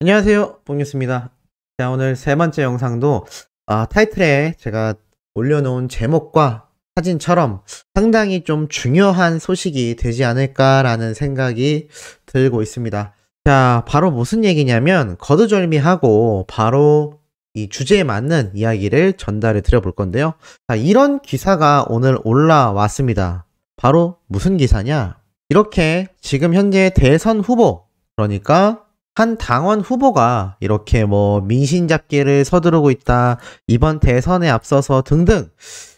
안녕하세요, 뽕뉴스입니다. 자, 오늘 세 번째 영상도 타이틀에 제가 올려놓은 제목과 사진처럼 상당히 좀 중요한 소식이 되지 않을까라는 생각이 들고 있습니다. 자, 바로 무슨 얘기냐면 거두절미하고 바로 이 주제에 맞는 이야기를 전달해 드려 볼 건데요. 자, 이런 기사가 오늘 올라왔습니다. 바로 무슨 기사냐? 이렇게 지금 현재 대선 후보, 그러니까 한 당원 후보가 이렇게 민심 잡기를 서두르고 있다, 이번 대선에 앞서서 등등.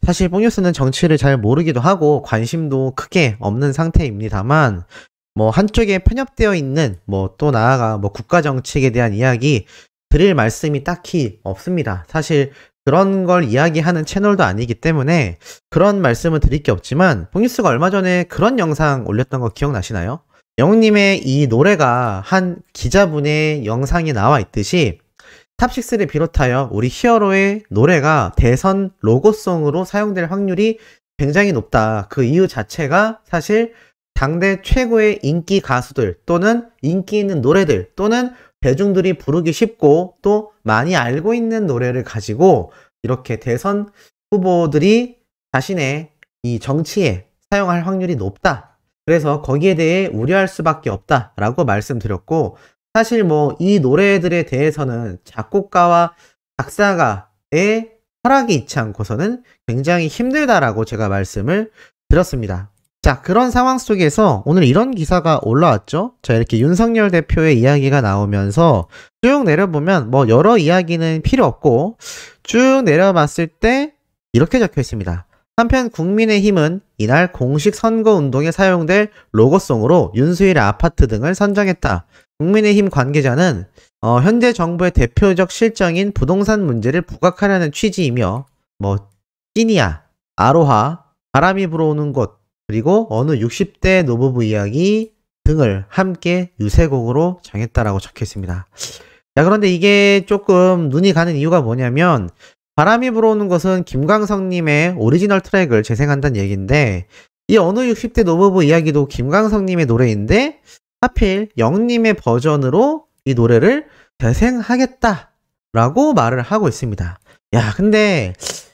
사실 뽕뉴스는 정치를 잘 모르기도 하고 관심도 크게 없는 상태입니다만, 한쪽에 편협되어 있는 또 나아가 국가 정책에 대한 이야기 드릴 말씀이 딱히 없습니다. 사실 그런 걸 이야기하는 채널도 아니기 때문에 그런 말씀을 드릴 게 없지만, 뽕뉴스가 얼마 전에 그런 영상 올렸던 거 기억나시나요? 영님의 이 노래가 한 기자분의 영상에 나와 있듯이 탑6를 비롯하여 우리 히어로의 노래가 대선 로고송으로 사용될 확률이 굉장히 높다. 그 이유 자체가 사실 당대 최고의 인기 가수들 또는 인기 있는 노래들 또는 대중들이 부르기 쉽고 또 많이 알고 있는 노래를 가지고 이렇게 대선 후보들이 자신의 이 정치에 사용할 확률이 높다. 그래서 거기에 대해 우려할 수밖에 없다라고 말씀드렸고, 사실 이 노래들에 대해서는 작곡가와 작사가의 허락이 있지 않고서는 굉장히 힘들다라고 제가 말씀을 드렸습니다. 자, 그런 상황 속에서 오늘 이런 기사가 올라왔죠. 자, 이렇게 윤석열 대표의 이야기가 나오면서 쭉 내려보면 여러 이야기는 필요 없고 쭉 내려봤을 때 이렇게 적혀 있습니다. 한편 국민의힘은 이날 공식 선거운동에 사용될 로고송으로 윤수일의 아파트 등을 선정했다. 국민의힘 관계자는 현재 정부의 대표적 실정인 부동산 문제를 부각하려는 취지이며 찐이야, 아로하, 바람이 불어오는 곳, 그리고 어느 60대 노부부 이야기 등을 함께 유세곡으로 정했다라고 적혀 있습니다. 자, 그런데 이게 조금 눈이 가는 이유가 뭐냐면, 바람이 불어오는 것은 김광석님의 오리지널 트랙을 재생한다는 얘기인데, 이 어느 60대 노부부 이야기도 김광석님의 노래인데 하필 영님의 버전으로 이 노래를 재생하겠다라고 말을 하고 있습니다. 야, 근데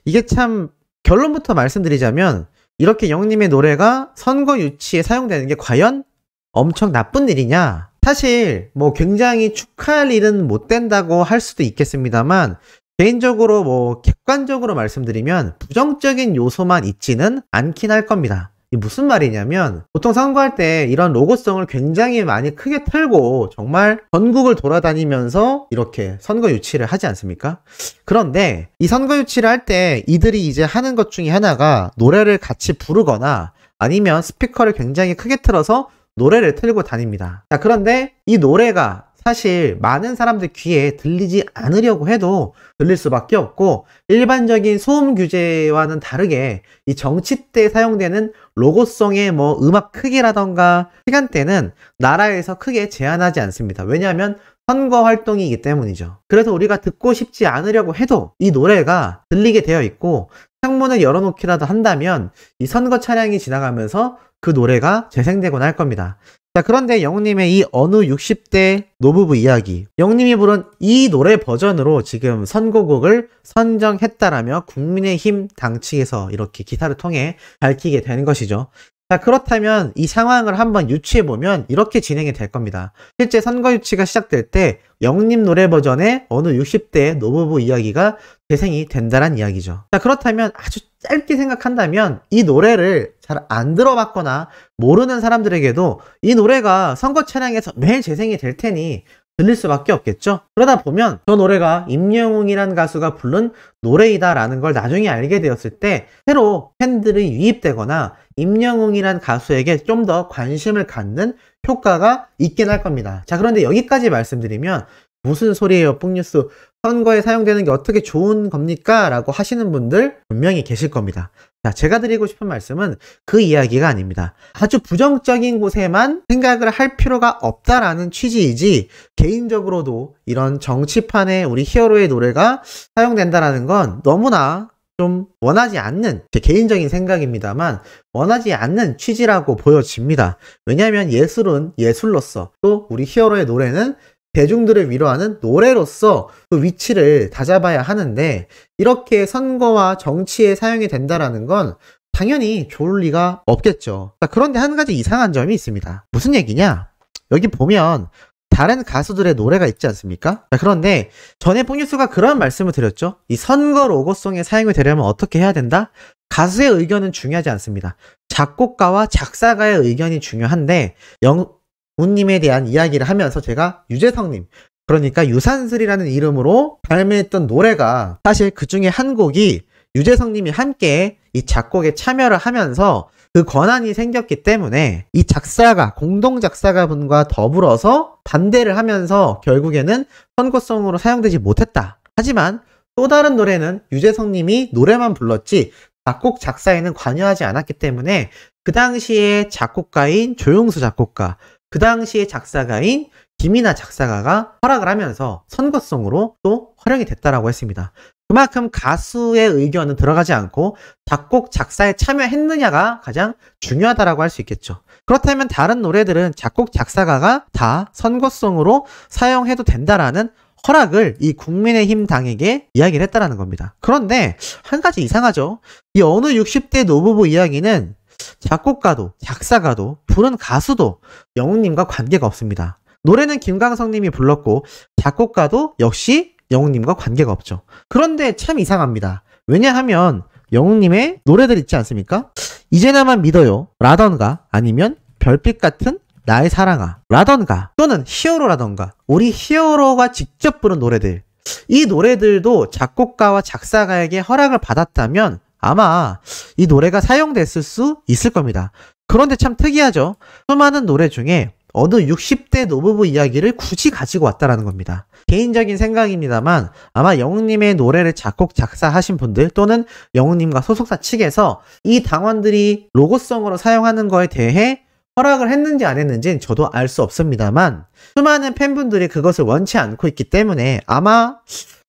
이게 참 결론부터 말씀드리자면, 이렇게 영님의 노래가 선거 유치에 사용되는 게 과연 엄청 나쁜 일이냐? 사실 굉장히 축하할 일은 못 된다고 할 수도 있겠습니다만, 개인적으로 객관적으로 말씀드리면 부정적인 요소만 있지는 않긴 할 겁니다. 이게 무슨 말이냐면, 보통 선거할 때 이런 로고송을 굉장히 많이 크게 틀고 정말 전국을 돌아다니면서 이렇게 선거 유치를 하지 않습니까? 그런데 이 선거 유치를 할 때 이들이 이제 하는 것 중에 하나가 노래를 같이 부르거나 아니면 스피커를 굉장히 크게 틀어서 노래를 틀고 다닙니다. 자, 그런데 이 노래가 사실 많은 사람들 귀에 들리지 않으려고 해도 들릴 수밖에 없고, 일반적인 소음 규제와는 다르게 이 정치 때 사용되는 로고송의 음악 크기라던가 시간대는 나라에서 크게 제한하지 않습니다. 왜냐하면 선거 활동이기 때문이죠. 그래서 우리가 듣고 싶지 않으려고 해도 이 노래가 들리게 되어 있고, 창문을 열어놓기라도 한다면 이 선거 차량이 지나가면서 그 노래가 재생되곤 할 겁니다. 자, 그런데 영님의 이 어느 60대 노부부 이야기, 영님이 부른 이 노래 버전으로 지금 선거곡을 선정했다라며 국민의힘 당 측에서 이렇게 기사를 통해 밝히게 되는 것이죠. 자, 그렇다면 이 상황을 한번 유추해보면 이렇게 진행이 될 겁니다. 실제 선거 유치가 시작될 때 영님 노래 버전의 어느 60대 노부부 이야기가 재생이 된다는 이야기죠. 자, 그렇다면 아주 짧게 생각한다면 이 노래를 잘 안 들어봤거나 모르는 사람들에게도 이 노래가 선거 차량에서 매일 재생이 될 테니 들릴 수밖에 없겠죠. 그러다 보면 저 노래가 임영웅이란 가수가 부른 노래이다 라는 걸 나중에 알게 되었을 때 새로 팬들이 유입되거나 임영웅이란 가수에게 좀 더 관심을 갖는 효과가 있긴 할 겁니다. 자, 그런데 여기까지 말씀드리면 무슨 소리예요, 뽕뉴스, 선거에 사용되는 게 어떻게 좋은 겁니까? 라고 하시는 분들 분명히 계실 겁니다. 자, 제가 드리고 싶은 말씀은 그 이야기가 아닙니다. 아주 부정적인 곳에만 생각을 할 필요가 없다라는 취지이지, 개인적으로도 이런 정치판에 우리 히어로의 노래가 사용된다라는 건 너무나 좀 원하지 않는, 제 개인적인 생각입니다만 원하지 않는 취지라고 보여집니다. 왜냐하면 예술은 예술로서, 또 우리 히어로의 노래는 대중들을 위로하는 노래로서 그 위치를 다잡아야 하는데 이렇게 선거와 정치에 사용이 된다라는 건 당연히 좋을 리가 없겠죠. 그런데 한 가지 이상한 점이 있습니다. 무슨 얘기냐? 여기 보면 다른 가수들의 노래가 있지 않습니까? 그런데 전에 뽕뉴스가 그런 말씀을 드렸죠. 이 선거 로고송에 사용이 되려면 어떻게 해야 된다? 가수의 의견은 중요하지 않습니다. 작곡가와 작사가의 의견이 중요한데 영훈님에 대한 이야기를 하면서 제가 유재석님, 그러니까 유산슬이라는 이름으로 발매했던 노래가 사실 그 중에 한 곡이 유재석님이 함께 이 작곡에 참여를 하면서 그 권한이 생겼기 때문에 이 작사가, 공동 작사가분과 더불어서 반대를 하면서 결국에는 선거송으로 사용되지 못했다. 하지만 또 다른 노래는 유재석님이 노래만 불렀지 작곡, 작사에는 관여하지 않았기 때문에 그 당시에 작곡가인 조용수 작곡가, 그 당시에 작사가인 김이나 작사가가 허락을 하면서 선거송으로 또 활용이 됐다라고 했습니다. 그만큼 가수의 의견은 들어가지 않고 작곡, 작사에 참여했느냐가 가장 중요하다라고 할 수 있겠죠. 그렇다면 다른 노래들은 작곡, 작사가가 다 선거송으로 사용해도 된다라는 허락을 이 국민의힘 당에게 이야기를 했다라는 겁니다. 그런데 한 가지 이상하죠. 이 어느 60대 노부부 이야기는 작곡가도, 작사가도, 부른 가수도 영웅님과 관계가 없습니다. 노래는 김광석님이 불렀고 작곡가도 역시 영웅님과 관계가 없죠. 그런데 참 이상합니다. 왜냐하면 영웅님의 노래들 있지 않습니까? 이제나만 믿어요 라던가 아니면 별빛 같은 나의 사랑아 라던가 또는 히어로라던가 우리 히어로가 직접 부른 노래들, 이 노래들도 작곡가와 작사가에게 허락을 받았다면 아마 이 노래가 사용됐을 수 있을 겁니다. 그런데 참 특이하죠. 수많은 노래 중에 어느 60대 노부부 이야기를 굳이 가지고 왔다라는 겁니다. 개인적인 생각입니다만 아마 영웅님의 노래를 작곡, 작사하신 분들 또는 영웅님과 소속사 측에서 이 당원들이 로고송으로 사용하는 거에 대해 허락을 했는지 안 했는지는 저도 알 수 없습니다만 수많은 팬분들이 그것을 원치 않고 있기 때문에 아마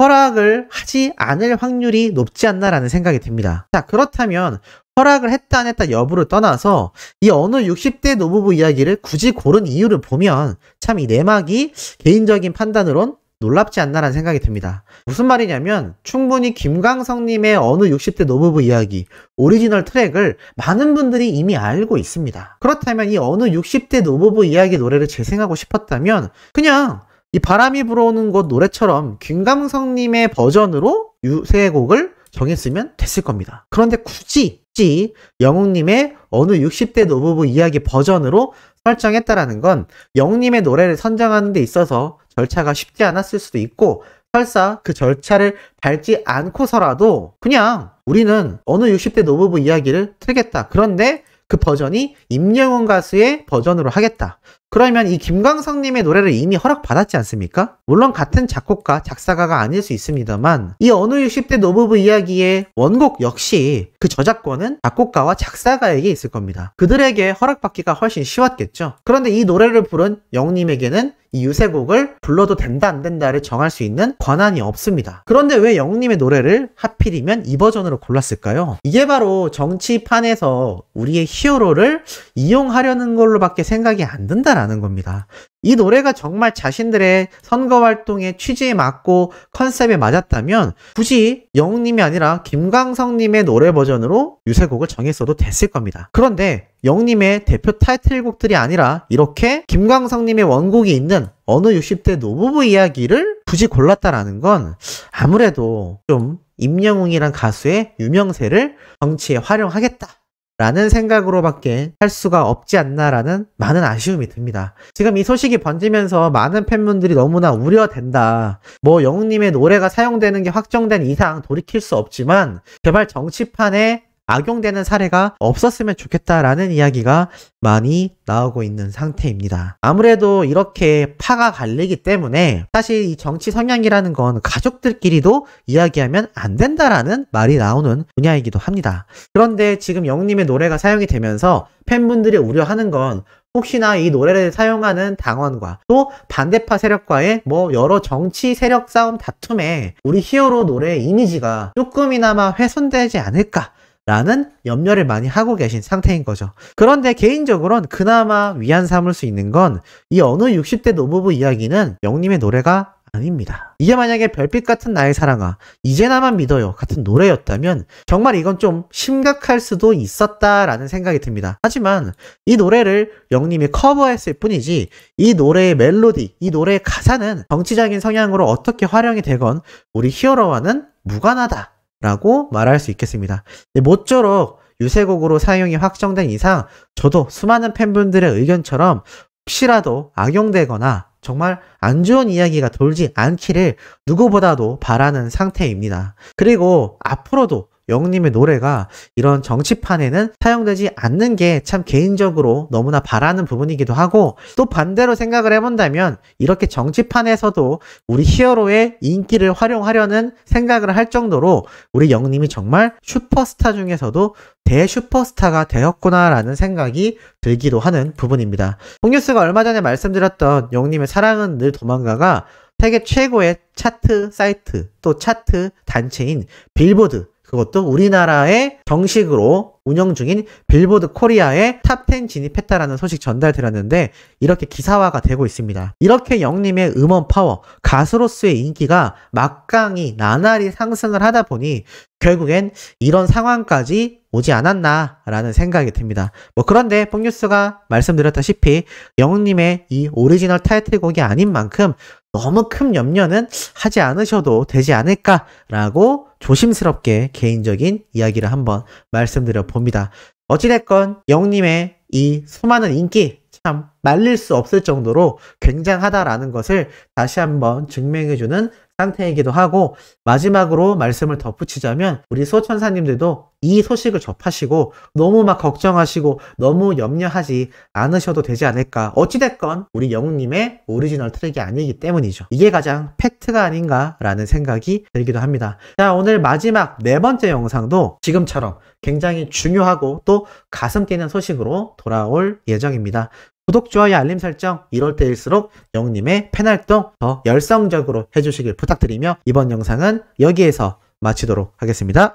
허락을 하지 않을 확률이 높지 않나라는 생각이 듭니다. 자, 그렇다면 허락을 했다 안 했다 여부를 떠나서 이 어느 60대 노부부 이야기를 굳이 고른 이유를 보면 참 이 내막이 개인적인 판단으론 놀랍지 않나라는 생각이 듭니다. 무슨 말이냐면 충분히 김광석님의 어느 60대 노부부 이야기 오리지널 트랙을 많은 분들이 이미 알고 있습니다. 그렇다면 이 어느 60대 노부부 이야기 노래를 재생하고 싶었다면 그냥 이 바람이 불어오는 곳 노래처럼 김광석님의 버전으로 유세곡을 정했으면 됐을 겁니다. 그런데 굳이 영웅님의 어느 60대 노부부 이야기 버전으로 설정했다라는 건 영웅님의 노래를 선정하는 데 있어서 절차가 쉽지 않았을 수도 있고 설사 그 절차를 밟지 않고서라도 그냥 우리는 어느 60대 노부부 이야기를 틀겠다. 그런데 그 버전이 임영웅 가수의 버전으로 하겠다. 그러면 이 김광석님의 노래를 이미 허락받았지 않습니까? 물론 같은 작곡가, 작사가가 아닐 수 있습니다만 이 어느 60대 노부부 이야기의 원곡 역시 그 저작권은 작곡가와 작사가에게 있을 겁니다. 그들에게 허락받기가 훨씬 쉬웠겠죠. 그런데 이 노래를 부른 영웅님에게는 이 유세곡을 불러도 된다 안 된다를 정할 수 있는 권한이 없습니다. 그런데 왜 영웅님의 노래를 하필이면 이 버전으로 골랐을까요? 이게 바로 정치판에서 우리의 히어로를 이용하려는 걸로밖에 생각이 안 든다라는 겁니다. 이 노래가 정말 자신들의 선거활동의 취지에 맞고 컨셉에 맞았다면 굳이 영웅님이 아니라 김광석님의 노래 버전으로 유세곡을 정했어도 됐을 겁니다. 그런데 영웅님의 대표 타이틀곡들이 아니라 이렇게 김광석님의 원곡이 있는 어느 60대 노부부 이야기를 굳이 골랐다라는 건 아무래도 좀 임영웅이란 가수의 유명세를 정치에 활용하겠다 라는 생각으로밖에 할 수가 없지 않나라는 많은 아쉬움이 듭니다. 지금 이 소식이 번지면서 많은 팬분들이 너무나 우려된다. 뭐 영웅님의 노래가 사용되는 게 확정된 이상 돌이킬 수 없지만 제발 정치판에 악용되는 사례가 없었으면 좋겠다라는 이야기가 많이 나오고 있는 상태입니다. 아무래도 이렇게 파가 갈리기 때문에 사실 이 정치 성향이라는 건 가족들끼리도 이야기하면 안 된다라는 말이 나오는 분야이기도 합니다. 그런데 지금 영웅님의 노래가 사용이 되면서 팬분들이 우려하는 건 혹시나 이 노래를 사용하는 당원과 또 반대파 세력과의 뭐 여러 정치 세력 싸움 다툼에 우리 히어로 노래의 이미지가 조금이나마 훼손되지 않을까 라는 염려를 많이 하고 계신 상태인 거죠. 그런데 개인적으로는 그나마 위안 삼을 수 있는 건 이 어느 60대 노부부 이야기는 영님의 노래가 아닙니다. 이게 만약에 별빛 같은 나의 사랑아, 이제 나만 믿어요 같은 노래였다면 정말 이건 좀 심각할 수도 있었다라는 생각이 듭니다. 하지만 이 노래를 영님이 커버했을 뿐이지 이 노래의 멜로디, 이 노래의 가사는 정치적인 성향으로 어떻게 활용이 되건 우리 히어로와는 무관하다 라고 말할 수 있겠습니다. 모쪼록 유세곡으로 사용이 확정된 이상 저도 수많은 팬분들의 의견처럼 혹시라도 악용되거나 정말 안 좋은 이야기가 돌지 않기를 누구보다도 바라는 상태입니다. 그리고 앞으로도 영님의 노래가 이런 정치판에는 사용되지 않는 게 참 개인적으로 너무나 바라는 부분이기도 하고, 또 반대로 생각을 해본다면 이렇게 정치판에서도 우리 히어로의 인기를 활용하려는 생각을 할 정도로 우리 영님이 정말 슈퍼스타 중에서도 대슈퍼스타가 되었구나라는 생각이 들기도 하는 부분입니다. 홍뉴스가 얼마 전에 말씀드렸던 영님의 사랑은 늘 도망가가 세계 최고의 차트 사이트 또 차트 단체인 빌보드, 그것도 우리나라의 정식으로 운영 중인 빌보드 코리아의 탑10 진입했다라는 소식 전달드렸는데 이렇게 기사화가 되고 있습니다. 이렇게 영님의 음원 파워, 가수로서의 인기가 막강히 나날이 상승을 하다 보니 결국엔 이런 상황까지 오지 않았나라는 생각이 듭니다. 그런데 뽕뉴스가 말씀드렸다시피 영님의 이 오리지널 타이틀곡이 아닌 만큼 너무 큰 염려는 하지 않으셔도 되지 않을까라고 조심스럽게 개인적인 이야기를 한번 말씀드려 봅니다. 어찌됐건 영님의 이 수많은 인기 참 말릴 수 없을 정도로 굉장하다라는 것을 다시 한번 증명해주는 상태이기도 하고, 마지막으로 말씀을 덧붙이자면 우리 소천사님들도 이 소식을 접하시고 너무 막 걱정하시고 너무 염려하지 않으셔도 되지 않을까. 어찌됐건 우리 영웅님의 오리지널 트랙이 아니기 때문이죠. 이게 가장 팩트가 아닌가라는 생각이 들기도 합니다. 자, 오늘 마지막 네 번째 영상도 지금처럼 굉장히 중요하고 또 가슴 뛰는 소식으로 돌아올 예정입니다. 구독, 좋아요, 알림 설정 이럴 때일수록 영웅님의 팬활동 더 열성적으로 해주시길 부탁드리며 이번 영상은 여기에서 마치도록 하겠습니다.